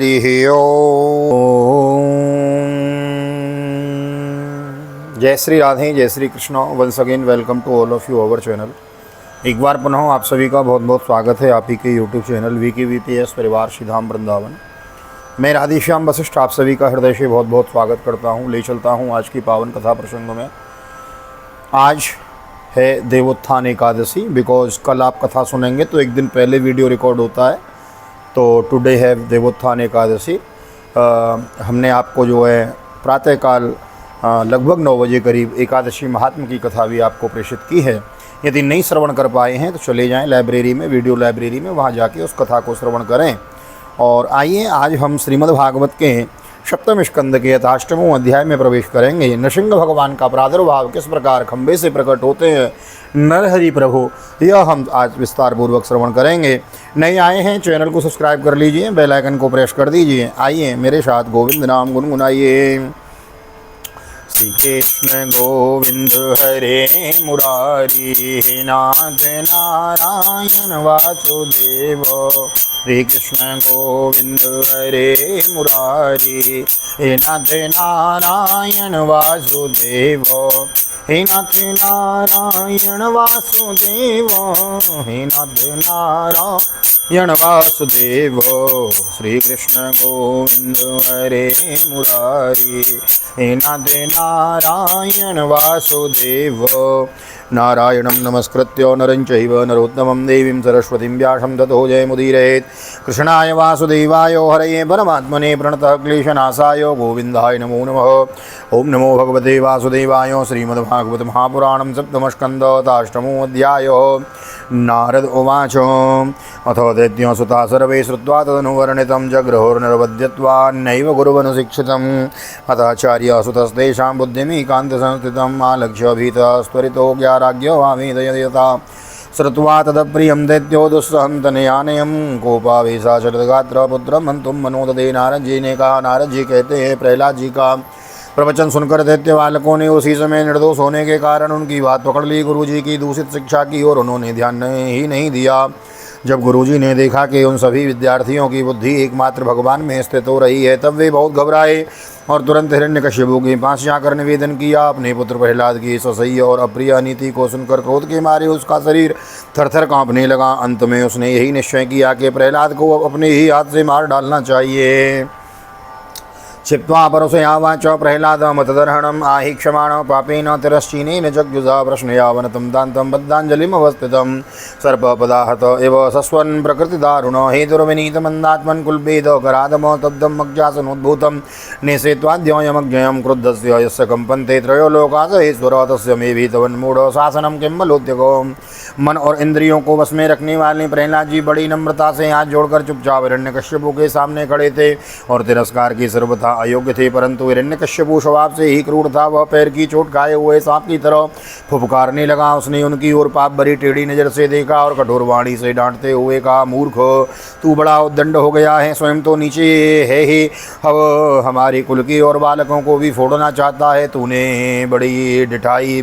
हरि ओम। जय श्री राधे, जय Shri Krishna. Once again welcome to all of you our channel. एक बार पुनः आप सभी का बहुत बहुत स्वागत है आप ही के यूट्यूब चैनल VKVPS परिवार श्रीधाम वृंदावन। मैं राधेश्याम वशिष्ठ आप सभी का हृदय से बहुत बहुत स्वागत करता हूँ। ले चलता हूँ आज की पावन कथा प्रसंग में। आज है देवोत्थान एकादशी। बिकॉज कल आप कथा सुनेंगे तो एक दिन पहले वीडियो रिकॉर्ड होता है, तो टुडे है देवोत्थान एकादशी। हमने आपको जो है प्रातःकाल लगभग 9 बजे करीब एकादशी महात्म की कथा भी आपको प्रेषित की है। यदि नहीं श्रवण कर पाए हैं तो चले जाएं लाइब्रेरी में, वीडियो लाइब्रेरी में, वहां जाके उस कथा को श्रवण करें। और आइए आज हम श्रीमद् भागवत के सप्तम स्कंद के यथाष्टमों अध्याय में प्रवेश करेंगे। नृसिंह भगवान का प्रादुर्भाव किस प्रकार खंबे से प्रकट होते हैं नरहरि प्रभु, यह हम आज विस्तार पूर्वक श्रवण करेंगे। नए आए हैं चैनल को सब्सक्राइब कर लीजिए, बेल आइकन को प्रेस कर दीजिए। आइए मेरे साथ गोविंद नाम गुनगुनाइए। श्री कृष्ण गोविंद हरे मुरारी, नाथ नारायण वासुदेव। श्री कृष्ण गोविंद हरे मुरारी, नाथ नारायण वासुदेव। हे नाथ नारायण वासुदेव, हे नाथ नारायण वासुदेव। श्री कृष्ण गोविंद हरे मुरारी, हे नाथ नारायण वासुदेव। नारायणं नमस्कृत्य नरं चैव नरोत्तमं देवीं सरस्वतीं व्यासं ततो जयमुदीरयेत्। कृष्णाय वासुदेवाय हरये परमात्मने प्रणतः क्लेशनाशाय गोविन्दाय नमो नमः। ओं नमो भगवते वासुदेवाय। श्रीमद्भागवत महापुराणं सप्तमस्कन्धः नारद उवाच अथ दैत्यसुता सर्वे श्रुत्वा तदनुवर्णितं जगृहुर्निर्वध्यत्वा नैव गुरुवनुशिक्षितम्। अथाचार्यसुतस्तेषां बुद्धिमीकान्तसंस्थितम् आलक्ष्य भीतस्त्वरितो ज्ञाराज्ञो वामेदयता। श्रुत्वा तदप्रियं दैत्यो दुस्सहं तनयानयं कोपावेशाचरगात्र पुत्रं हन्तुं मनोददे। नारद जी ने कहा, नारद जी कहते हैं प्रहलाद जी का प्रवचन सुनकर दैत्य बालकों ने उसी समय निर्दोष होने के कारण उनकी बात पकड़ ली। गुरुजी की दूषित शिक्षा की ओर उन्होंने ध्यान ही नहीं दिया। जब गुरुजी ने देखा कि उन सभी विद्यार्थियों की बुद्धि एकमात्र भगवान में स्थित हो रही है, तब वे बहुत घबराए और तुरंत हिरण्यकश्यपु के पास जाकर निवेदन किया। अपने पुत्र प्रहलाद की ससह्य और अप्रिय नीति को सुनकर क्रोध के मारे उसका शरीर थरथर कांपने लगा। अंत में उसने यही निश्चय किया कि प्रहलाद को अपने ही हाथ से मार डालना चाहिए। क्षिप्त्वा परुषयावाच प्रह्लादमतदर्हणम् आहि क्षमाणं पापेन तिरश्चीनेन जग्युजा प्रश्नयावनतं दान्तं बद्धाञ्जलिमवस्थितं। सर्पपदाहत एव सस्वन् प्रकृतिदारुण हेतुर्विनीतमन्दात्मन् कुल्भेदकरादम तब्दं मज्जासनोद्भूतं निषेत्वाद्यमज्ञयं क्रुद्धस्य यस्य कम्पन्ते त्रयो लोकाः ईश्वर तस्य मे भीतवन्मूढ शासनं किं बलोद्यको। मन और इंद्रियों को वश में रखने वाले प्रहलाद जी बड़ी नम्रता से हाथ जोड़कर चुपचाप हिरण्यकश्यपु के सामने खड़े थे और तिरस्कार की सर्वथा अयोग्य थे। परंतु हिरण्यकश्यपु स्वभाव से ही क्रूर था। वह पैर की चोट खाए हुए सांप की तरह फुफकारने लगा। उसने उनकी ओर पाप भरी टेढ़ी नजर से देखा और कठोर वाणी से डांटते हुए कहा, मूर्ख, तू बड़ा उद्दंड हो गया है, स्वयं तो नीचे है ही, अब हमारे कुल की और बालकों को भी फोड़ना चाहता है। तूने बड़ी डिठाई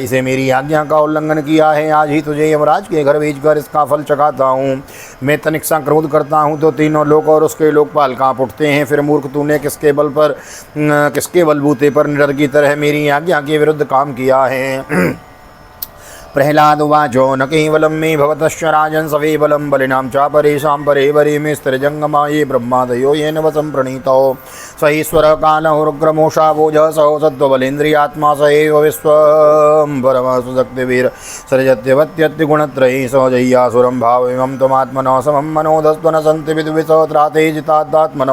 से मेरी आज्ञा का उल्लंघन किया है। आज ही तुझे यमराज के घर भेजकर इसका फल चखाता हूँ। मैं तनिक सा क्रोध करता हूँ तो तीनों लोक और उसके लोकपाल कांप उठते हैं। फिर मूर्ख, तूने किसके बलबूते पर निडर की तरह मेरी आज्ञा के विरुद्ध काम किया है। प्रह्लाद उवाचो न केवलं मे भवतश्च राजन् सवे बलं बलिनां च परेषां परे वरे मे स्थिरजङ्गमाये ब्रह्मादयो येन वसं प्रणीतौ। स ईश्वरः कालहुरुग्रमोषावोजसो सत्त्वबलेन्द्रियात्मा स एव विश्वम्भरमसुशक्तिभिर् सृजत्यवत्यत्तिगुणत्रयी सहजय्यासुरं भावमिमं त्वमात्मनः समं मनोदस्त्वन सन्ति विद्विषो त्राते जितात्मन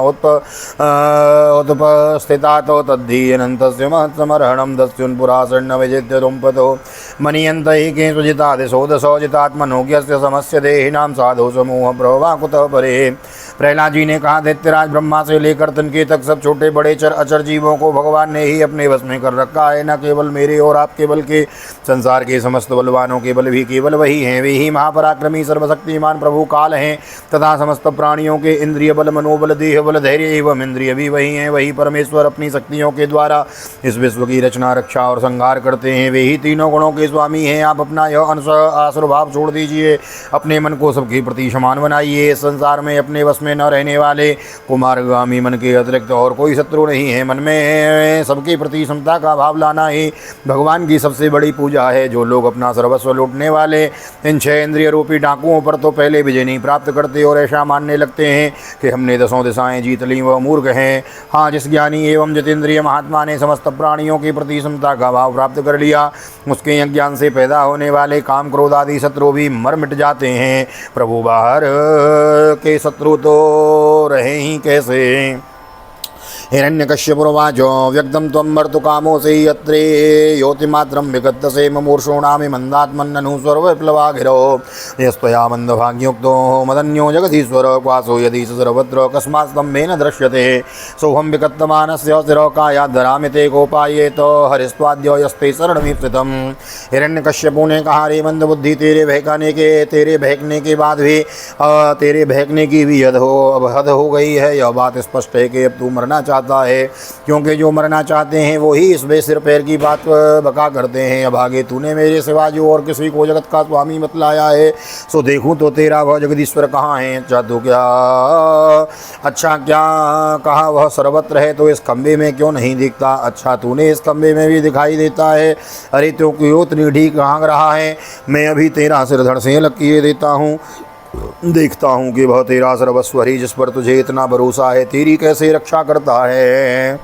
उत्पस्थितात् तद्धीयनन्तस्य महत्समर्हणं दस्युन्पुरासन्नविजित्य रुम्पतो मनीयन्त के सुजितादिशोदशो जितात्मनोज्ञस्य समस्य देहिनां साधु समूह प्रभवा कुतः परे। प्रहलाद जी ने कहा, दैत्यराज ब्रह्मा से लेकर तनके तक सब छोटे बड़े चर अचर जीवों को भगवान ने ही अपने वश में कर रखा है। न केवल मेरे और आपके बल के, संसार के समस्त बलवानों के बल भी केवल वही हैं। वे ही महापराक्रमी सर्वशक्तिमान प्रभु काल हैं तथा समस्त प्राणियों के इंद्रिय बल, मनोबल, देह बल, धैर्य एवं इंद्रिय भी वही हैं। वही परमेश्वर अपनी शक्तियों के द्वारा इस विश्व की रचना, रक्षा और संहार करते हैं। वे ही तीनों गुणों के स्वामी हैं। आप आप अपना यह अंश आसुरभाव छोड़ दीजिए, अपने मन को सबके प्रति समान बनाइए। संसार में अपने वश में न रहने वाले कुमारगामी मन के अतिरिक्त और कोई शत्रु नहीं है। मन में सबके प्रति समता का भाव लाना ही भगवान की सबसे बड़ी पूजा है। जो लोग अपना सर्वस्व लूटने वाले इन 6 इंद्रिय रूपी डाकुओं पर तो पहले विजय नहीं प्राप्त करते और ऐसा मानने लगते हैं कि हमने 10 दिशाएं जीत ली, वह मूर्ख हैं। हाँ, जिस ज्ञानी एवं जितेंद्रिय महात्मा ने समस्त प्राणियों के प्रति समता का भाव प्राप्त कर लिया, उसके अज्ञान से पैदा होने वाले काम क्रोध आदि शत्रु भी मर मिट जाते हैं। प्रभु बाहर के शत्रु तो रहे ही कैसे। हिरण्यकश्यपुर्वाच व्यक्तं त्वं मर्तुकामोऽसि यत्रे योतिमात्रं विगतसे ममूर्षोणामि मन्दात्मन्ननु सर्वविप्लवागिरो यस्त्वया मन्दभाग्योक्तो मदन्यो जगदीश्वर क्वासो यदि सर्वत्र कस्मात् स्तम्भेन दृश्यते सोऽहं विकत्तमानस्य स्थिरकायाद्धरामि ते कोपायेत हरिस्त्वाद्य यस्ते शरणमीप्सितम्। हिरण्यकश्यपु ने कहा, रे मंदबुद्धि, तेरे बहकने के बाद भी तेरे बहकने की भी हद हो गई है। यह बात स्पष्ट है कि अब तू मरना चाहता है, क्योंकि जो मरना चाहते हैं वो ही इस बेसिर पैर की बात बका करते हैं। अभागे, तूने मेरे सिवा जो और किसी को जगत का स्वामी बतलाया है, सो देखूं तो तेरा वह जगदीश्वर कहाँ है। अच्छा क्या कहा वह सर्वत्र है, तो इस खंबे में क्यों नहीं दिखता। अच्छा, तूने इस खंबे में भी दिखाई देता है। अरे तो क्यों इतनी ढीक हाँक रहा है। मैं अभी तेरा सिर धड़ से अलग किए देता हूँ, देखता हूँ कि वह तेरा सर्वस्व ही जिस पर तुझे इतना भरोसा है तेरी कैसे रक्षा करता है।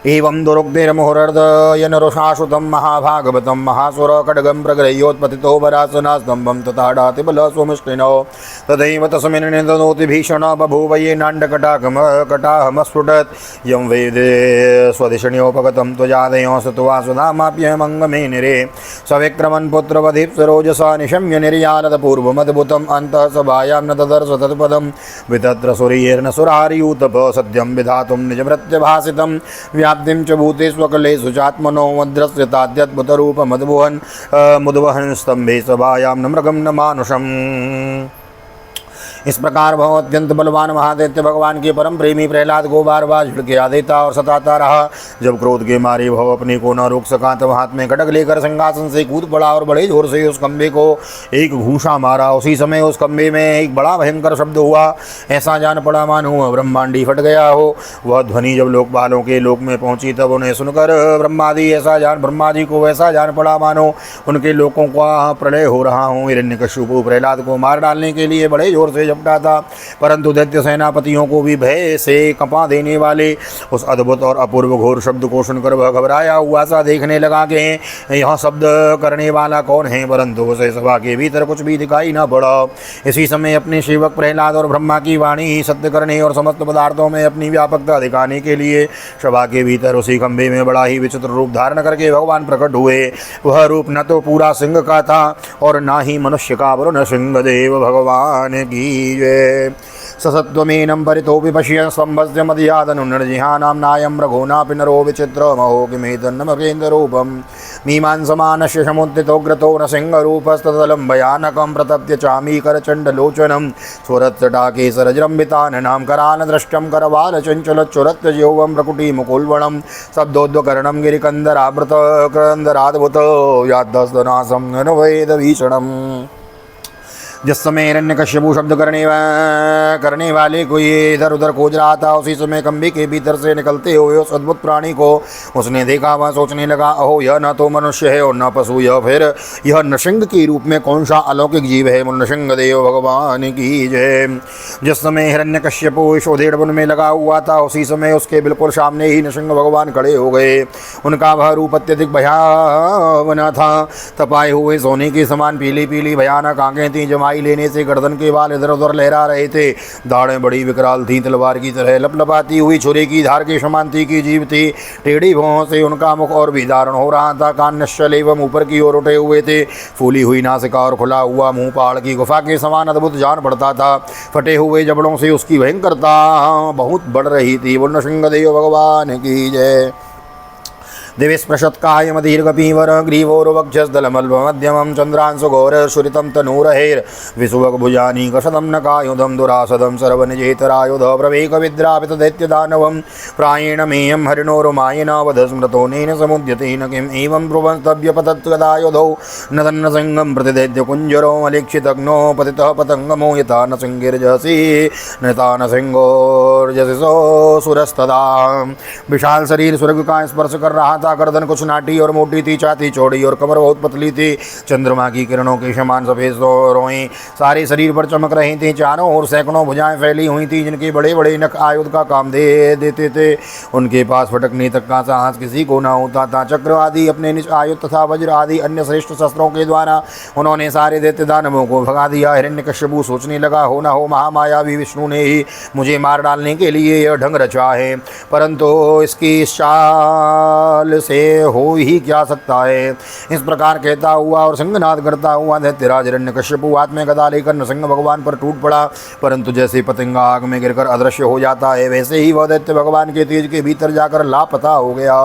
एवं दुरुक्तिर्मुहुर्दयनरुषाश्रुतं महाभागवतं महासुर खड्गं प्रगृह्योत्पतितो वरासनास्तंभं तथाडातिबलस्वमुष्टिनो तदैव तस्मिन् निदनोति भीषण बभूव येनाण्डकटाहमस्फुटत् यं वेदे स्वधिषण्योपगतं त्वजादयो सत्वा सुधामाप्यमङ्गमे निरे सविक्रमन् पुत्रवधीप्सरोजसा निशम्य निर्यानदपूर्वमद्भुतम् अन्तः सभायां न तदर्श तत्पदं वितत्र सुरीर्न सुरारियूतप सत्यं विधातुं निजमृत्यभासितं व्याप्तिं च भूतेष्वकलेषु चात्मनो मुद्वहन् स्तंभे सभायां न मृगं न मानुषम्। इस प्रकार वह अत्यंत बलवान महादैत्य भगवान के परम प्रेमी प्रहलाद को बार बार झिड़किया देता और सताता रहा। जब क्रोध के मारे वह अपने को न रोक सका तब हाथ में खड्ग लेकर सिंहासन से कूद पड़ा और बड़े जोर से उस खंबे को एक घूंसा मारा। उसी समय उस खंबे में एक बड़ा भयंकर शब्द हुआ। ऐसा जान पड़ा मानो ब्रह्मांडी फट गया हो। वह ध्वनि जब लोकपालों के लोक में पहुंची तब उन्हें सुनकर ब्रह्मा जी को ऐसा जान पड़ा मानो उनके लोकों का प्रलय हो रहा हो। हिरण्यकश्यप प्रहलाद को मार डालने के लिए बड़े जोर से झपटा था, परंतु दैत्य सेनापतियों को भी भय से कंपा देने वाले उस अद्भुत और अपूर्व घोर शब्द को सुनकर वह घबराया हुआ सा देखने लगा कि यह शब्द करने वाला कौन है, परंतु उसे सभा के भीतर कुछ भी दिखाई न पड़ा। इसी समय अपने सेवक प्रहलाद और ब्रह्मा की वाणी सत्य करने और समस्त पदार्थों में अपनी व्यापकता दिखाने के लिए सभा के भीतर उसी खंभे में बड़ा ही विचित्र रूप धारण करके भगवान प्रकट हुए। वह रूप न तो पूरा सिंह का था और न ही मनुष्य का, वरुण सिंह देव भगवान की ससत्वमेनं परितोऽपि पश्य स्तम्भस्य मदयादनुर्जिहानां नायं रघोनापि नरो विचित्रमहो किमेतन्नमकेन्द्ररूपं मीमांसमानस्य समुत्थितोग्रतो नृसिंहरूपस्तदलं भयानकं प्रतप्य चामीकरचण्डलोचनं स्वरत्सटाकेसरजृम्बिताननां करालदृष्टं करवालचञ्चलच्चुरत्तजीवं प्रकुटिमुकुल्वणं शब्दोद्वकरणं गिरिकन्दराभृतकन्दराद्भुत याद्दस्तनासं नवेदभीषणम्। जिस समय हिरण्यकश्यपु शब्द करने वाले को ये इधर उधर खोज रहा था, उसी समय खंबे के भीतर से निकलते हुए उस अद्भुत प्राणी को उसने देखा। वह सोचने लगा, अहो यह न तो मनुष्य है और न पशु, यह नृसिंह के रूप में कौन सा अलौकिक जीव है। नृसिंह देव भगवान की जय। जिस समय हिरण्यकश्यपु इस उधेड़ वन में लगा हुआ था, उसी समय उसके बिल्कुल सामने ही नृसिंह भगवान खड़े हो गए। उनका वह रूप अत्यधिक भयावना था। तपाए हुए सोने के समान पीली पीली भयानक आंखें थीं। जमाई लेने से गर्दन के बाल इधर उधर लहरा रहे थे। दाढ़ें बड़ी विकराल थीं, तलवार की तरह लपलपाती हुई छुरे की धार के समान तीखी जीभ थी। टेढ़ी भौहों से उनका मुख और भी धारण हो रहा था। कान निश्चल एवं ऊपर की ओर उठे हुए थे। फूली हुई नासिका और खुला हुआ मुंह पहाड़ की गुफा के समान अद्भुत जान पड़ता था। फटे हुए जबड़ों से उसकी भयंकरता बहुत बढ़ रही थी। नृसिंह देव भगवान की जय। दिविस्पृशत्कायमदीर्घपीवर ग्रीवोर्वक्षस्थलमल्पमध्यमं चन्द्रांशुघोरश्रुतं तनूरहेर्विसुवग्भुजानीकशतं नकायुधं दुरासदं सर्वनिजेतरायुध प्रवेकविद्रापितदैत्यदानवं प्रायेणमेयं हरिणोरुमायेन वधस्मृतोनेन समुद्यतेन किम् एवं ब्रुवंस्तव्यपतत्कदायुधौ न तन्नसिंहं प्रतिदैत्यकुञ्जरो अलीक्षितग्नो पतितः पतङ्गमो यथा न सिंहिर्जसि नता न सिंहोर्जसिसो सुरस्तदा। विशाल शरीर स्वर्ग का स्पर्श कर रहा था। गर्दन कुछ नाटी और मोटी थी, छाती चौड़ी और कमर बहुत पतली थी। चंद्रमा की किरणों के समान सफेद रोएं सारे शरीर पर चमक रही थी। चारों ओर सैकड़ों भुजाएं फैली हुई थी जिनके बड़े बड़े नख आयुध का काम दे देते थे। उनके पास फटकने तक का साहस किसी को न होता था। चक्र आदि अपने निज आयुध तथा वज्र आदि अन्य श्रेष्ठ शस्त्रों के द्वारा उन्होंने सारे दैत्य दानवों को भगा दिया। हिरण्यकश्यपु सोचने लगा, हो न हो महामायावी विष्णु ने ही मुझे मार डालने के लिए यह ढंग रचा है, परंतु इसकी चाल से हो ही क्या सकता है। इस प्रकार कहता हुआ और सिंहनाद करता हुआ दैत्यराज हिरण्यकश्यपु हाथ में गदा लेकर नृसिंह भगवान पर टूट पड़ा, परंतु जैसे पतंगा आग में गिरकर अदृश्य हो जाता है वैसे ही वह दैत्य भगवान के तेज के भीतर जाकर लापता हो गया।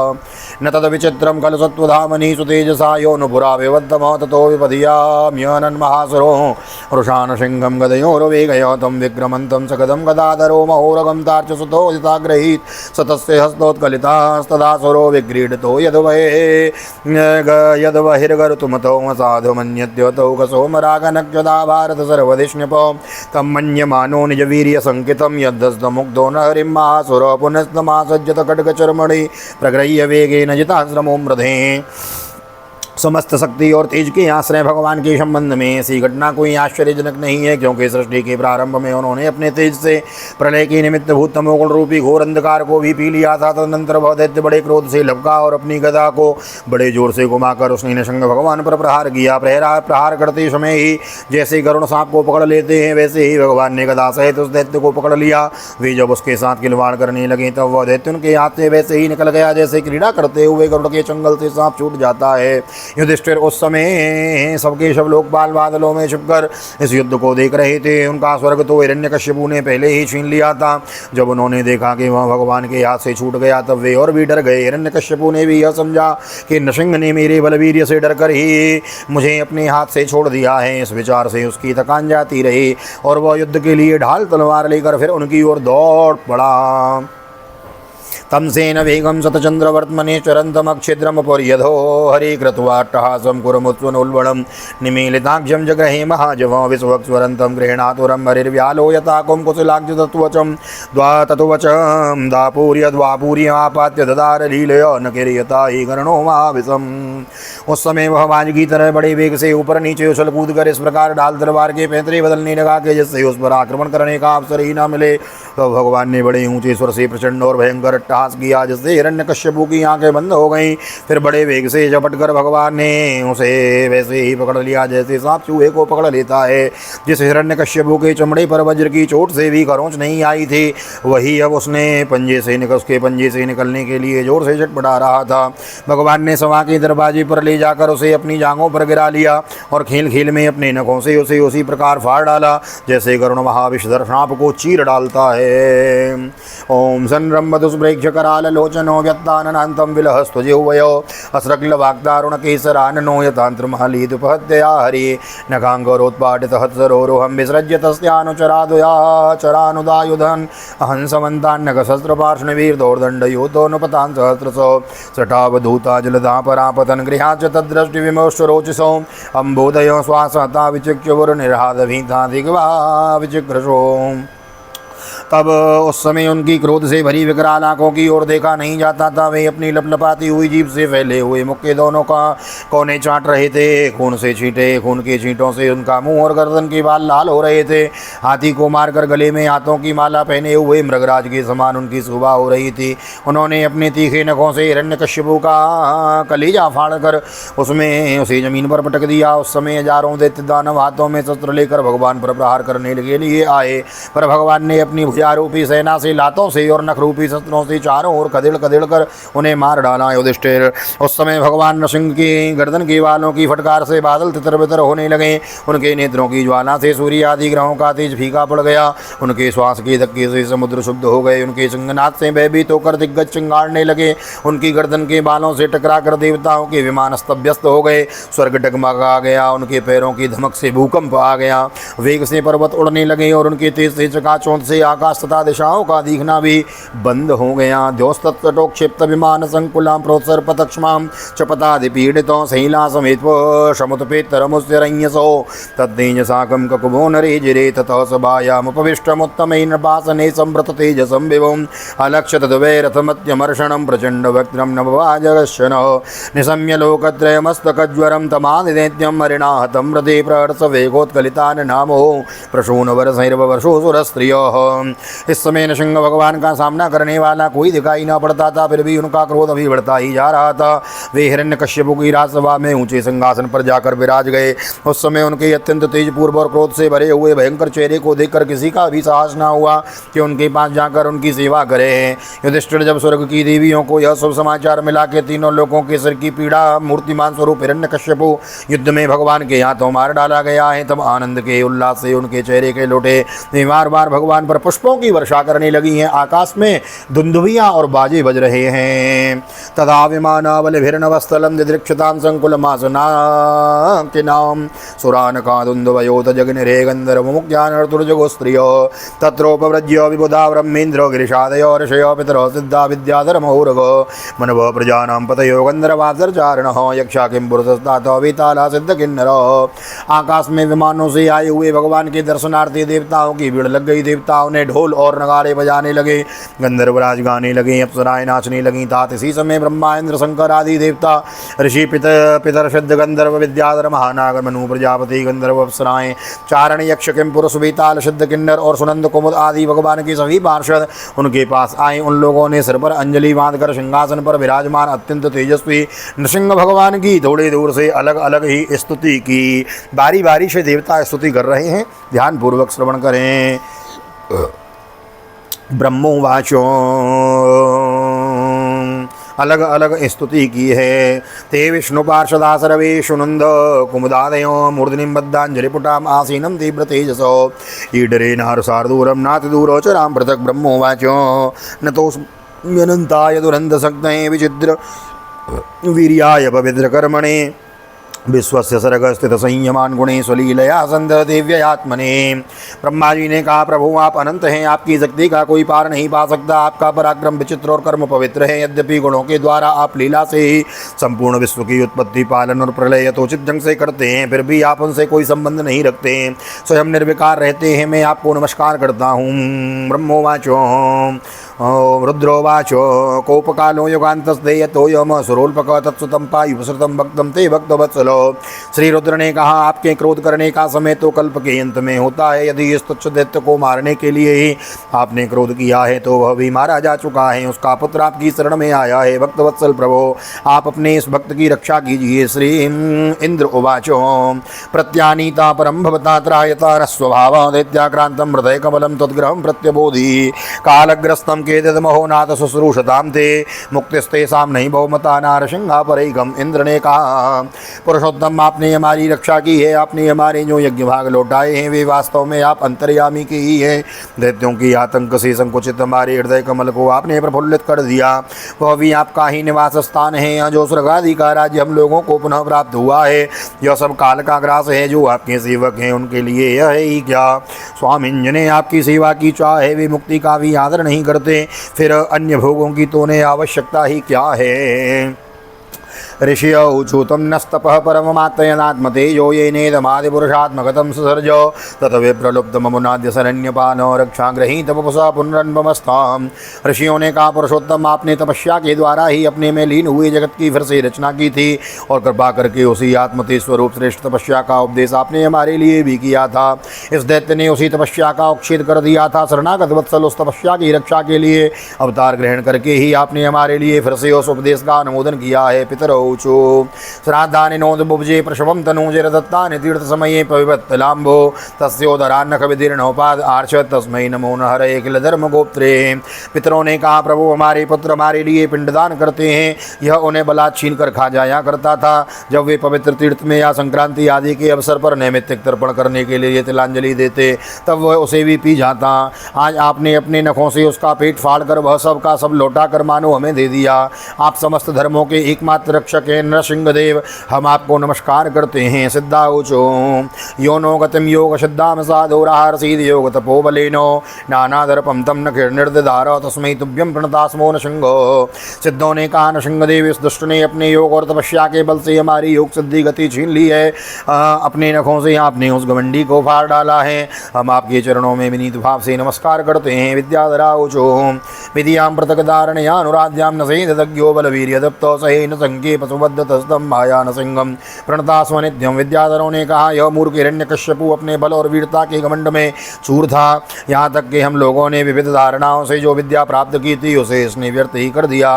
न तद विचित्रम खल सत्वधामनि सुतेजसा योनुपुरा विवद्धम ततो विपधियाम्यनन् महासुरो रुषान सिंहम गदयोर्वेगयतं विक्रमन्तं सकदं गदाधरो महोरगं तार्चसुतोदिताग्रहीत सतस्य हस्तोत्कलितास्तदासुरो विक्रीडितो यद्वहिर्गरुतुमतो साधुमन्यद्योतौ कसोमरागनक्षदा भारत सर्वदिष्ण्यपो तं मन्यमानो निजवीर्यसङ्कितं यद्धस्तमुग्धो न हरिं महासुरो पुनस्तमासज्जत खड्गचर्मणि प्रगृह्य वेगेन जिताश्रमो मृधे। समस्त शक्ति और तेज के आश्रय भगवान के संबंध में ऐसी घटना कोई आश्चर्यजनक नहीं है, क्योंकि सृष्टि के प्रारंभ में उन्होंने अपने तेज से प्रलय के निमित्त भूत तमोगुण रूपी घोर अंधकार को भी पी लिया था। तदनंतर वह दैत्य बड़े क्रोध से लपका और अपनी गदा को बड़े जोर से घुमाकर उसने नृसिंह भगवान पर प्रहार किया। प्रहार करते समय ही जैसे गरुड़ सांप को पकड़ लेते हैं वैसे ही भगवान ने गदा सहित उस दैत्य को पकड़ लिया। वे जब उसके साथ खिलवाड़ करने लगे तब वह दैत्य उनके हाथ से वैसे ही निकल गया जैसे क्रीड़ा करते हुए गरुड़ के चंगल से सांप छूट जाता है। युधिष्ठिर उस समय सबके सब लोकपाल बादलों में छिपकर इस युद्ध को देख रहे थे। उनका स्वर्ग तो हिरण्यकश्यपु ने पहले ही छीन लिया था। जब उन्होंने देखा कि वह भगवान के हाथ से छूट गया तब वे और भी डर गए। हिरण्यकश्यपु ने भी यह समझा कि नृसिंह ने मेरे बलवीर्य से डरकर ही मुझे अपने हाथ से छोड़ दिया है। इस विचार से उसकी थकान जाती रही और वह युद्ध के लिए ढाल तलवार लेकर फिर उनकी ओर दौड़ पड़ा। तमसेन वेगं शतचंद्रवर्त्मने चरन्तमक्षिद्रमपर्यधो हरि कृत्वाट्टहासं कुर्मुत्स्वनुल्बणं निमीलिताक्षं जग्रहे महाजवं विश्वक्स्वरन्तं गृह्णातुरं हरिर्व्यालो यथा कुंकुशलाक्षतत्वचं द्वातत्वचं द्वापूर्यमापात्य ददार लीलया न किर्यता हि कर्णो महाविषम्। उस समय वह बाज की तरह बड़े वेग से ऊपर नीचे उछल कूद कर इस प्रकार ढाल तलवार के पैंतरे बदलने लगा कि जिससे उस पर आक्रमण करने का अवसर ही न मिले। तो भगवान ने बड़े ऊंचे स्वर से प्रचंड और भयंकर अट्टहास किया जिससे हिरण्यकश्यपु की आंखें बंद हो गईं। फिर बड़े वेग से झपट कर भगवान ने उसे वैसे ही पकड़ लिया जैसे सांप चूहे को पकड़ लेता है। जिस हिरण्यकश्यपु के चमड़े पर वज्र की चोट से भी खरोंच नहीं आई थी वही अब उसके पंजे से निकलने के लिए जोर से झटपटा रहा था। भगवान ने सभा के दरवाजे पर ले जाकर उसे अपनी जांघों पर गिरा लिया और खेल खेल में अपने नखों से उसे उसी प्रकार फाड़ डाला जैसे गरुण महाविषधर सांप को चीर डालता है। ओम संरम्भदुष्प्रेक्ष्य करालोचनो व्यक्ताननान्तं विलहस्त्वजिह्वयो अस्रक्लवाक्दारुणकेसराननो यतान्त्रमहलीदुपहत्या हरि नखाङ्गरोत्पाटितहत्सरोरुहं विसृज्य तस्यानुचरादुयाचरानुदायुधन् अहंसमन्तान्नखशस्त्रपार्ष्णवीर्दोर्दण्डयूतोऽनुपतान् सहस्रशो सटावधूता जलधा परापतन् गृहाच्च तद्दृष्टिविमोष्टरोचिसो अम्बोदयो श्वासहता विचिक्ष्यवुर्निर्हादभीता दिग्वा विचिक्रशो। तब उस समय उनकी क्रोध से भरी विकराल आंखों की ओर देखा नहीं जाता था। वे अपनी लपलपाती हुई जीभ से फैले हुए मुख के दोनों का कोने चाट रहे थे। खून से छींटे खून के छींटों से उनका मुंह और गर्दन के बाल लाल हो रहे थे। हाथी को मारकर गले में हाथों की माला पहने हुए मृगराज के समान उनकी शोभा हो रही थी। उन्होंने अपने तीखे नखों से हिरण्यकश्यपु का कलीजा फाड़कर उसे जमीन पर पटक दिया। उस समय हजारों दैत्य दानव हाथों में शस्त्र लेकर भगवान पर प्रहार करने के लिए आए, पर भगवान ने अपने अपनी भुजारूपी सेना से, लातों से और नखरूपी शस्त्रों से चारों ओर खदेड़ खदेड़ कर उन्हें मार डाला। युधिष्ठिर, उस समय भगवान नृसिंह की गर्दन के बालों की फटकार से बादल तितर बितर होने लगे। उनके नेत्रों की ज्वाला से सूर्य आदि ग्रहों का तेज फीका पड़ गया। उनके श्वास के धक्के से समुद्र शुद्ध हो गए। उनके सिंहनाद से भयभीत होकर दिग्गज चिंगाड़ने लगे। उनकी गर्दन के बालों से टकरा कर देवताओं के विमान अस्तव्यस्त हो गए। स्वर्ग डगमगा गया। उनके पैरों की धमक से भूकंप आ गया। वेग से पर्वत उड़ने लगे और उनके तेज से चकाचौंध से आकाश तथा दिशाओं का दिखना भी बंद हो गया। द्योस्तटोक्षिप्त विमान संकुलां प्रोत्सर पतक्ष्मां चपतादि पीड़ितों शैला समेत समुत्पेतरमुस्यरण्यसो तद्देज साकं ककुभो नरे जिरे ततः सभायामुपविष्टमुत्तमेन पासने संवृत तेजसं विभुम् अलक्षत द्वैरथमत्यमर्षणं प्रचण्ड वक्त्रं नभवाजगश्चन निशम्य लोकत्रयमस्तकज्वरं तमादिदैत्यं मरिणाहतं हृदे प्रहर्ष वेगोत्कलितान् नामो प्रसूनवरसैर्ववर्षोऽसुरस्त्रियः। इस समय नृसिंह भगवान का सामना करने वाला कोई दिखाई न पड़ता था, फिर भी उनका क्रोध अभी बढ़ता ही जा रहा था। वे हिरण्यकश्यप की राजसभा में ऊंचे सिंहासन पर जाकर विराज गए। उस समय उनके अत्यंत तेजपूर्व और क्रोध से भरे हुए भयंकर चेहरे को देखकर किसी का भी साहस न हुआ कि उनके पास जाकर उनकी सेवा करे। युधिष्ठिर, जब स्वर्ग की देवियों को यह शुभ समाचार मिला कि तीनों लोगों के सिर की पीड़ा मूर्तिमान स्वरूप हिरण्यकश्यप युद्ध में भगवान के हाथों मार डाला गया है, तब आनंद के उल्लास से उनके चेहरे के लोटे बार बार भगवान पर पुष्पों की वर्षा करने लगी हैं। आकाश में दुंदुभियां और बाजे बज रहे हैं। तथा विमानावलिभिर्नवस्थलं दिदृक्षतां संकुलमासनाकिनां सुरानकादुन्दुभयोत जगनिरे गन्धर्वमुख्यानर्तुर्जगोस्त्रियो तत्रोपव्रज्य विबुधा ब्रह्मेन्द्रो गिरिशादयो ऋषयो पितरो सिद्धा विद्याधर्मौरग मनव प्रजानां पतयो गन्धर्वासर्चारिणः यक्षा किं पुरुषस्तातो विताला सिद्ध किन्नर। आकाश में विमानों से आए हुए भगवान के दर्शनार्थी देवताओं की भीड़ लग गई। देवताओं ने ढोल और नगाड़े बजाने लगे, गंधर्वराज गाने लगे, अप्सराएं नाचने लगीं। तात इसी समय ब्रह्मा इंद्र शंकर आदि देवता ऋषि पितर सिद्ध गंधर्व विद्याधर महानाग मनु प्रजापति गंधर्व अप्सराएं चारण यक्ष किंपुरुष वेताल सिद्ध किन्नर और सुनंद कुमुद आदि भगवान के सभी पार्षद उनके पास आए। उन लोगों ने सिर पर अंजलि बांधकर सिंहासन पर विराजमान अत्यंत तेजस्वी नृसिंह भगवान की थोड़ी दूर से अलग अलग ही स्तुति की। बारी बारी से देवता स्तुति कर रहे हैं, ध्यान पूर्वक श्रवण करें। ब्रह्मोवाचो, अलग अलग स्तुति की है। ते विष्णु पार्षदा सर्वे शुनंद कुमुदादयो मूर्धनिं बद्धांजलिपुटाम आसीनं तीव्र तेजसो ईडरे नारसार्दूरं नातिदूरो चरां पृथक्। ब्रह्मोवाचो नतोऽस्म्यनन्ताय दुरन्तसक्तये विचित्र वीर्याय पवित्रकर्मणे विश्वस्य सर्गस्थित संयमान गुणे स्वलीलया संदर देव्यात्मने। ब्रह्मा जी ने कहा, प्रभु आप अनंत हैं, आपकी शक्ति का कोई पार नहीं पा सकता। आपका पराक्रम विचित्र और कर्म पवित्र है। यद्यपि गुणों के द्वारा आप लीला से ही संपूर्ण विश्व की उत्पत्ति पालन और प्रलय यथोचित ढंग से करते हैं, फिर भी आप उनसे कोई संबंध नहीं रखते हैं, स्वयं निर्विकार रहते हैं। मैं आपको नमस्कार करता हूँ। ब्रह्मोवाचो रुद्रोवाचो कोपकालो युगान्तस्ते यतो यम सुरोल्पक तत्सुतं पायुपसृतं भक्तं ते भक्तवत्सलो। श्री रुद्र ने कहा, आपके क्रोध करने का समय तो कल्प के अंत में होता है। यदि इस तुच्छ दैत्य को मारने के लिए ही आपने क्रोध किया है तो वह भी मारा जा चुका है। उसका पुत्र आपकी शरण में आया है। भक्तवत्सल प्रभो, आप अपने इस भक्त की रक्षा कीजिए। श्री इंद्र उवाचो प्रत्यानीता परम भवता त्रायता स्वभाव दैत्याक्रांतं हृदय कमलं तद्ग्रहं प्रत्यबोधि कालग्रस्तं केतदमहो नाथ शुश्रूषतां ते मुक्तिस्तेषां नहीं बहुमता नारसिंहा परैकम्। इंद्र ने कहा, पुरुषोत्तम आपने हमारी रक्षा की है। आपने हमारे जो यज्ञ भाग लौटाए हैं वे वास्तव में आप अंतर्यामी की ही है। दैत्यों की आतंक से संकुचित हमारे हृदय कमल को आपने प्रफुल्लित कर दिया। वह भी आपका ही निवास स्थान है। जो स्वर्गादि का राज्य हम लोगों को पुनः प्राप्त हुआ है, यह सब काल का ग्रास है। जो आपके सेवक हैं उनके लिए यह है ही क्या। स्वामी जिन्हें आपकी सेवा की चाह है वे मुक्ति का भी आदर नहीं करते, फिर अन्य भोगों की तो उन्हें आवश्यकता ही क्या है। ऋषियो चूतं नस्तपः परममात्मतेजो येनेदमादिपुरुषात्मगतं ससर्ज तत विप्रलुप्तममुनाद्य शरण्यपानो रक्षाग्रहीत तपसा पुनरन्वमस्ताम्। ऋषियों ने कहा, पुरुषोत्तम आपने तपस्या के द्वारा ही अपने में लीन हुए जगत की फिर से रचना की थी और कृपा करके उसी आत्मतेज स्वरूप श्रेष्ठ तपस्या का उपदेश आपने हमारे लिए भी किया था। इस दैत्य ने उसी तपस्या का उच्छेद कर दिया था। शरणागत वत्सल उस तपस्या की रक्षा के लिए अवतार ग्रहण करके ही आपने हमारे लिए फिर से उस उपदेश का अनुमोदन किया है। पितरो ऊचो श्राद्धानि नोदबुभजे प्रशवं तनूजिरदत्तानि तीर्थसमये पविवत्तलाम्बो तस्योदरान्नखविदीर्णोपाद आर्षत् तस्मै नमो न हरे किल धर्मगोप्त्रे। पितरों ने कहा प्रभु हमारे पुत्र हमारे लिए पिंडदान करते हैं, यह उन्हें बलात् छीन कर खा जाया करता था। जब वे पवित्र तीर्थ में या संक्रांति आदि के अवसर पर नैमित्तिक तर्पण करने के लिए तिलांजलि देते तब वह उसे भी पी जाता। आज आपने अपने नखों से उसका पेट फाड़कर वह सब का सब लौटा कर मानो हमें दे दिया। आप समस्त धर्मों के एकमात्र रक्षक हैं नरसिंहदेव, हम आपको नमस्कार करते हैं। सिद्धाऊचो योनो गतिम योग सिद्धाम साधोराहार सीध योग तपोबलेनो नानादर्पम तम निर्दिधार तस्मै तुभ्यम प्रणतास्मो नृसिंहो। सिद्धों ने कहा नृसिंहदेव इस दुष्ट ने अपने योग और तपस्या के बल से हमारी योग सिद्धि गति छीन ली है। अपने नखों से आपने उस घमंडी को फाड़ डाला है। हम आपके चरणों में विनीत भाव से नमस्कार करते हैं। विद्याधराऊचो विधियां पृथक्धारणया अनुराध्यां न सेदज्ञो बलवीर्यदप्तो सहेन संख्ये पशुबद्धतस्तं माया न सिंहम प्रणतास्म नित्यम। विद्याधरों ने कहा यह मूर्ख हिरण्यकश्यपु अपने बल और वीरता के घमंड में चूर था। यहाँ तक कि हम लोगों ने विविध धारणाओं से जो विद्या प्राप्त की थी उसे इसने व्यर्थ ही कर दिया।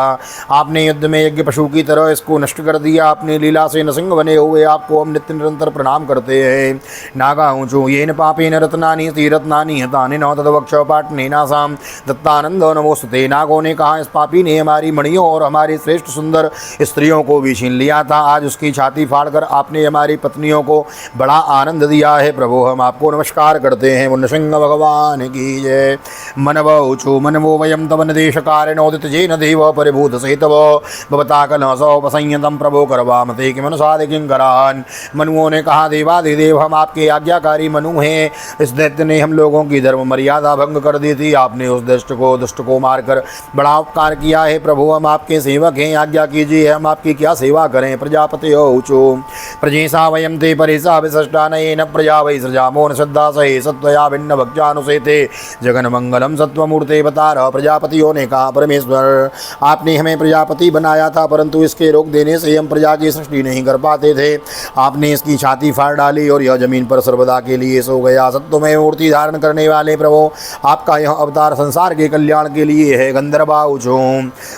आपने युद्ध में यज्ञ पशु की तरह इसको नष्ट कर दिया। अपनी लीला से नृसिंह बने हुए आपको हम नित्य निरंतर प्रणाम करते हैं। नागा ऊँचो येन पापेन रत्नानि तीरत्नानि हतानि नौ तद्वक्ष पाटनेनासाम दत्तानंद नमोस्तुते। नागों ने कहा इस पापी ने हमारी मणियों और हमारी श्रेष्ठ सुंदर स्त्रियों को भी छीन लिया था। आज उसकी छाती फाड़कर आपने हमारी पत्नियों को बड़ा आनंद दिया है। प्रभु हम आपको नमस्कार करते हैं। नृसिंह भगवान की जय। मनव ऊचो मनवो वयम तव निदेश कारणोदित जेन देव परिभूत सेतव भवता कलसंयतम प्रभो करवामते कि मनुसाद किंकरान। मनुओं ने कहा देवादिदेव हम आपके आज्ञाकारी मनु हैं। इस दैत्य ने हम लोगों की धर्म मर्यादा भंग कर दी थी। आपने उस दुष्ट को मारकर बड़ा उपकार किया है। प्रभु हम आपके सेवक हैं, आज्ञा कीजिए हम आपकी क्या सेवा करें। प्रजापति ऊचो प्रजेशा वयम ते परिसा विशिष्टा नयेन प्रजा वै सृजामो न श्रद्धा सहे सत्वया भिन्न भक्त्यानुसेते जगन मंगलम सत्वमूर्ते बता। प्रजापतियों ने कहा परमेश्वर आपने हमें प्रजापति बनाया था, परंतु इसके रोक देने से हम प्रजा की सृष्टि नहीं कर पाते थे। आपने इसकी छाती फाड़ डाली और यह जमीन पर सर्वदा के लिए सो गया। सत्वमय मूर्ति धारण करने वाले प्रभु आपका यह अवतार संसार के कल्याण के लिए है। गंधर्वाऊचो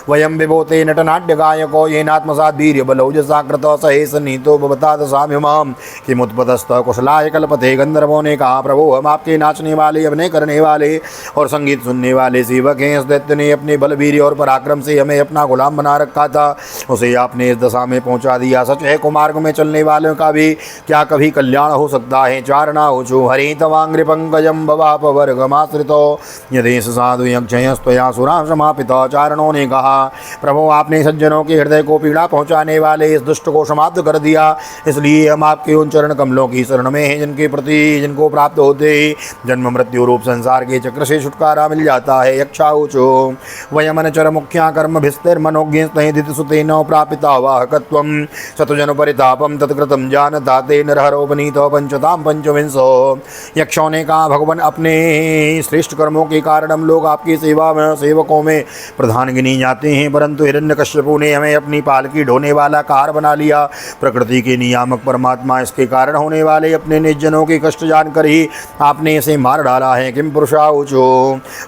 वयम विभोते नटनाट्य गायको येनात्मसात् वीर्य बलौजसा कृतो सहेस नीतो बतात साम्यमाम किमुत्पतस्त कुशलाय कल्पते। गंधर्वों ने कहा प्रभु हम आपके नाचने वाले अभिनय करने वाले और संगीत सुनने वाले सेवक हैं। इस दैत्य ने अपने बलवीर्य और पराक्रम से हमें अपना गुलाम बना रखा था, उसे आपने इस दशा में पहुंचा दिया। सच है कुमार्ग में चलने वालों का भी क्या कभी कल्याण हो सकता है। चारणाऊचो हरि तवांग्रि पंकजम भवाप वर्गमाश्रितो यदेश साधु यक्षयस्तया सुरा समापिता। चारणों ने कहा प्रभु आपने सज्जनों के हृदय को पीड़ा पहुंचाने वाले इस दुष्ट को समाप्त कर दिया, इसलिए हम आपके उन चरण कमलों की शरण में हैं जिनके प्रति जिनको प्राप्त होते ही जन्म मृत्यु रूप संसार के चक्र से छुटकारा मिल जाता है। यक्षाऊचो वयमनचर मुख्या कर्म भिस्तिर्मनोज्ञ सुतेन प्रापिता वाहकत्वम शतजन परितापम तत्कृतम जानता ते नरहरोपनीतो पंचताम पंचविंशो। यक्षों ने कहा भगवान अपने श्रेष्ठ कर्मों के कारण हम लोग आपकी सेवा में सेवकों में प्रधान गिनी जाते हैं, परंतु हिरण्यकश्यपु ने हमें अपनी पालकी ढोने वाला कार बना लिया। प्रकृति के नियामक परमात्मा इसके कारण होने वाले अपने निर्जनों के कष्ट जानकर ही आपने इसे मार डाला है। किम पुरुषाऊचो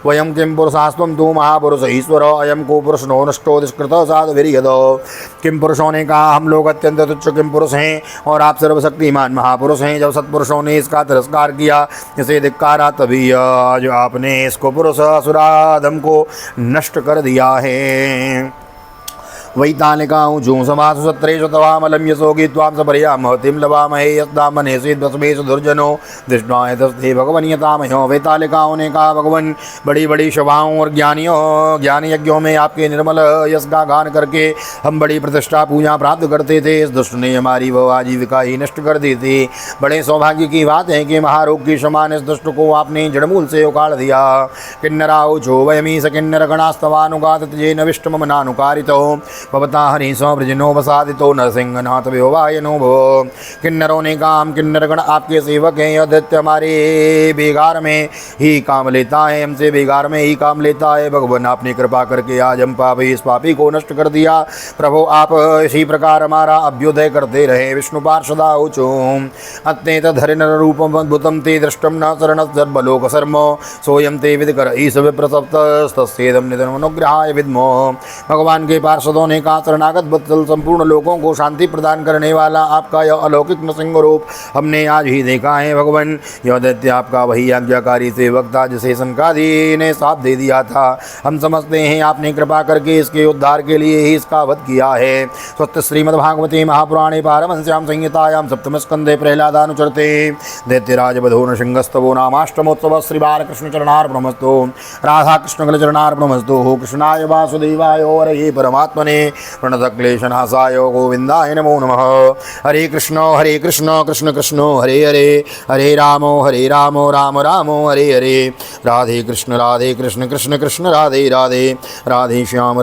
वयम किम पुरुषास्त्वं तु महापुरुष ईश्वर अयम को पुरुष नो नष्टो दुष्कृत साधु विर्यदो। किम पुरुषों ने कहा हम लोग अत्यंत तुच्छ किम पुरुष हैं और आप सर्वशक्तिमान महापुरुष हैं। जब सत्पुरुषों ने इसका तिरस्कार किया इसे धिक्कारा तभी आज आपने इसको पुरुष असुराधम को नष्ट कर दिया है। वैतानिकाऊँ जो समासु सत्रेषु तवामलं यशोगी त्वां सपर्या महतिं लवामहे यस्तामनेषि दशमेश दुर्जनो दृष्टाय तस्ते भगवन यतामहो। वैतालिकाओं ने कहा भगवान बड़ी बड़ी सभाओं और ज्ञान यज्ञों में आपके निर्मल यश का गान करके हम बड़ी प्रतिष्ठा पूजा प्राप्त करते थे। इस दुष्ट ने हमारी वह आजीविका ही नष्ट कर दी थी। बड़े सौभाग्य की बात है कि महारोग के समान इस दुष्ट को आपने जड़मूल से उखाड़ दिया। किन्नराऊचो वयमीश किन्नर गणास्तवानुगात जेन विष्टमनानुकारितो भवता हरीशो ब्रजनो वसादितो नरसिंहनाथ विवायनो भो। किन्नरों ने काम किन्नर गण आपके सेवक हैं। यह दैत्य हमारे बेगार में ही काम लेता है, हमसे बेगार में ही काम लेता है। भगवान आपने कृपा करके आज हम इस पापी को नष्ट कर दिया। प्रभु आप इसी प्रकार हमारा अभ्युदय करते रहे। विष्णु पार्षदा ऊचो अत्यंत धरिनर रूपम अद्भुतम ते दृष्टम न शरण सर्वलोक शर्म सोयम ते विद कर ईश विप्रसप्त निधन अनुग्रहाय विद्मो। भगवान के पार्षदों होने का शरणागत वत्सल संपूर्ण लोगों को शांति प्रदान करने वाला आपका यह अलौकिक नृसिंह रूप हमने आज ही देखा है भगवान। यह दैत्य आपका वही आज्ञाकारी सेवक था जिसे सनकादि ने साथ दे दिया था। हम समझते हैं आपने कृपा करके इसके उद्धार के लिए ही इसका वध किया है। स्वस्ति श्रीमद्भागवते महापुराणे पारमहंस्यां संहितायां सप्तम स्कंदे प्रह्लादानुचरते दैत्यराज वधो नृसिंहस्तवो नामाष्टमोत्सव श्री बालकृष्ण चरणार्पणमस्तु। राधा कृष्ण कल चरणार्पणमस्तु। कृष्णाय वासुदेवाय हरे परमात्मने प्रणतक्लेशनाशाय गोविंदाय नमो नमः। हरे कृष्ण कृष्ण कृष्ण हरे हरे, हरे राम राम राम हरे हरे। राधे कृष्ण कृष्ण कृष्ण राधे राधे, राधे श्याम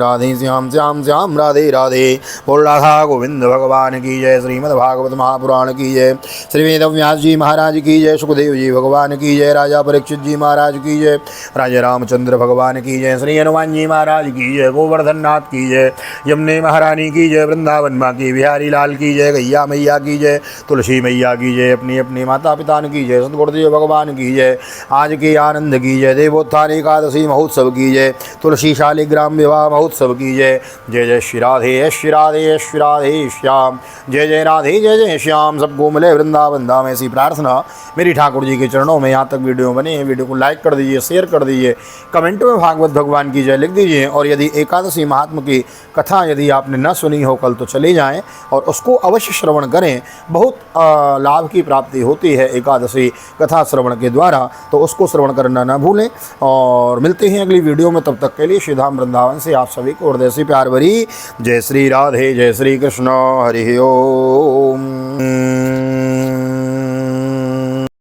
श्याम श्याम राधे राधे। बोल राधा गोविंद भगवान की जय। श्रीमद्भागवत महापुराण की जय। श्री वेद व्यास जी महाराज की जय। सुखदेव जी भगवान की जय। राजा परीक्षित जी महाराज की जय। राजा रामचंद्र भगवान की जय। श्री हनुमान जी महाराज की जय। गोवर्धन नाथ की जय। यमुने महारानी की जय। वृंदावन माँ की बिहारी लाल की जय। गैया मैया की जय। तुलसी मैया की जय। अपनी अपनी माता पिता की जय। सतगुरुदेव भगवान की जय। आज के आनंद की जय। देवोत्थान एकादशी महोत्सव की जय। तुलसी शालिग्राम विवाह महोत्सव की जय। जय जय श्री राधे श्री राधे श्री राधे श्याम। जय जय राधे जय जय श्याम। सबको मिले वृंदावन धाम। ऐसी प्रार्थना मेरी ठाकुर जी के चरणों में। यहाँ तक वीडियो बने हैं, वीडियो को लाइक कर दीजिए, शेयर कर दीजिए, कमेंट में भागवत भगवान की जय लिख दीजिए। और यदि एकादशी महात्म की कथा यदि आपने न सुनी हो कल तो चले जाएं और उसको अवश्य श्रवण करें। बहुत लाभ की प्राप्ति होती है एकादशी कथा श्रवण के द्वारा, तो उसको श्रवण करना न भूलें। और मिलते हैं अगली वीडियो में, तब तक के लिए श्री धाम वृंदावन से आप सभी को हृदय से प्यार भरी जय श्री राधे जय श्री कृष्ण। हरि ओम।